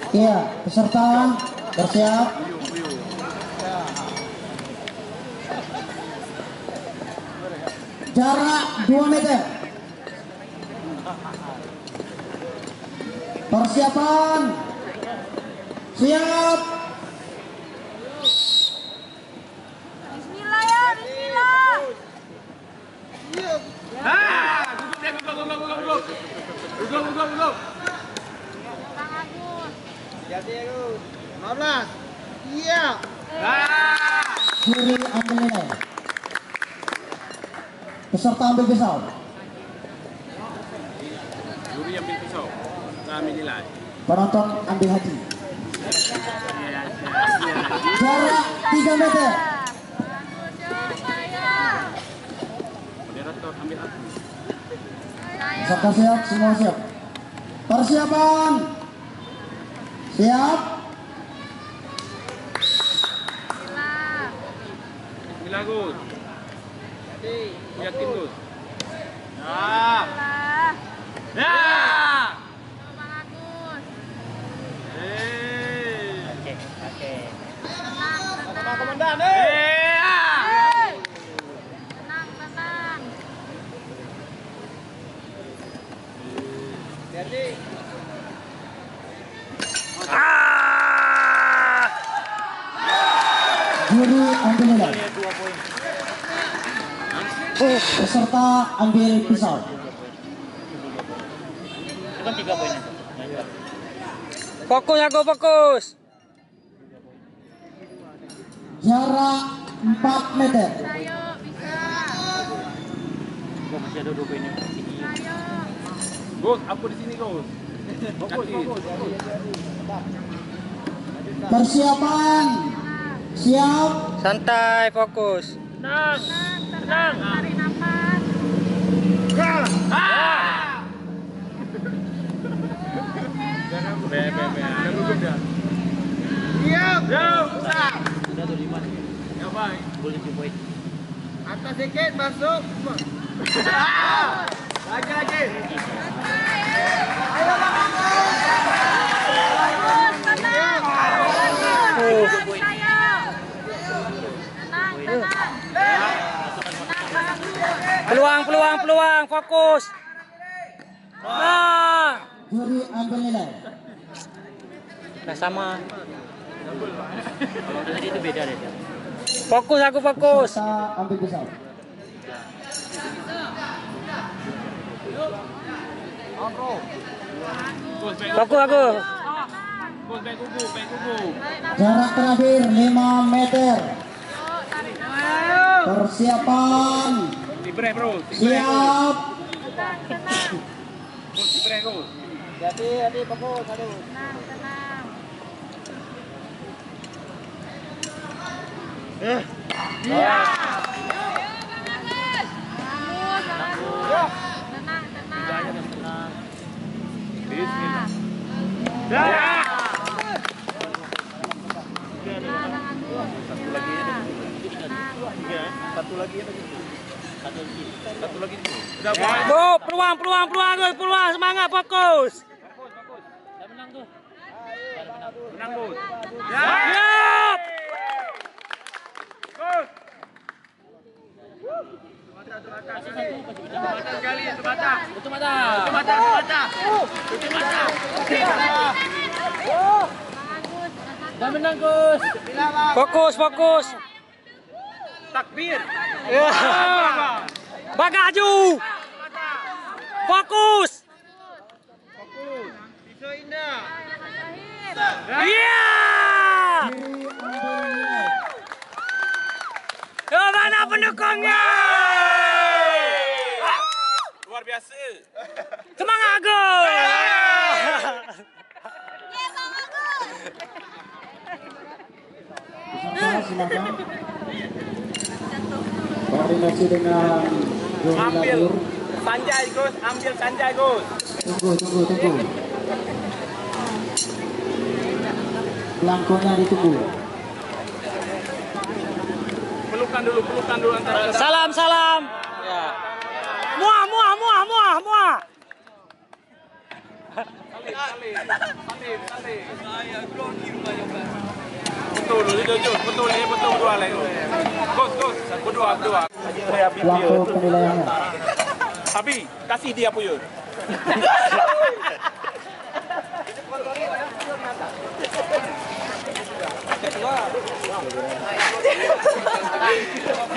Iya, peserta bersiap. Jarak 2 meter. Persiapan. Siap. Bismillah ya, bismillah. Go. Bang Agus. Jadi Agus. 15. Iya. Juri ambil nilai. Peserta ambil pisau. Juri ambil pisau. Kita ambil nilai. Penonton ambil hati. Jarak 3 meter. Moderator ambil aku. Peserta siap, semua siap. Persiapan. Siap. Bismillah Gus. Yakin Gus. Ya. Bang Agus. Oke. Tenang. Komandan. Tenang. Jadi. Juri ambil nilai. 2 poin. Peserta ambil pisau. Itu kan 3 poin. Fokus aku, fokus. Jarak 4 meter. Ayo, bisa. Masih ada 2 poin. Ayo. Gus, aku di sini Gus. Fokus. Persiapan. Siap. Santai, fokus. Tenang. Tarik nafas. Sudah tuh 5 nih. Ya baik. Boleh 7 poin. Atas sedikit masuk. Lagi. Ayo, Bang Agus. Tenang. Ayo. Tenang. Peluang, fokus. Nah, Juri ambil nilai. nah sama. Kalau tadi itu beda deh. Fokus aku, fokus. Peserta ambil pisau. Fokus aku. Gus, baik kuku. Jarak terakhir 5 meter. Tarik nafas. Persiapan. Dibrek bro. Siap. Tenang. Gus, dibrek Gus. Jadi fokus. Aduh. Tenang. Iya. Tenang. Bismillah. Satu lagi. Udah baik. Bo, peluang, Gus, semangat, fokus. Menang Gus. Siap. Gus. Sekali, tutup mata. Udah menang, Gus. Fokus. Takbir. Ya. Bagaju. Fokus. Pisau indah. Iya. Juri ambil nilai. Yo, mana pendukungnya? Luar biasa. Semangat, Gus. Peserta silakan. Koordinasi dengan juri Ambil dapur. sanjai Gus, Tunggu. Belangkonya ditunggu. Pelukan dulu antara. Salam. Ya. Muah. Betul, betul ni, betul berdua lah. Gos, berdua. Waktu penilaiannya. Abi, kasih dia punya.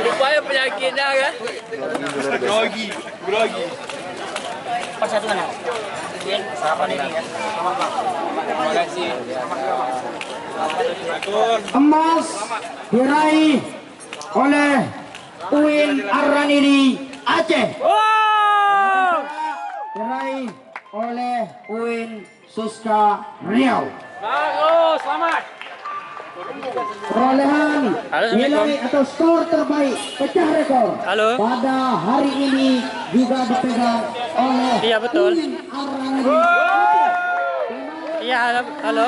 Rupanya penyakitnya kan? Grogi. Pas satu mana? Sarapan ini kan. Terima kasih. Emas diraih oleh Uin Arranidi Aceh. Wow! Diraih oleh Uin Suska Riau. Bagus, selamat. Perolehan nilai atau skor terbaik pecah rekor Halo. pada hari ini juga dipegang oleh Iya, betul. Uin Arranidi. Iya, halo.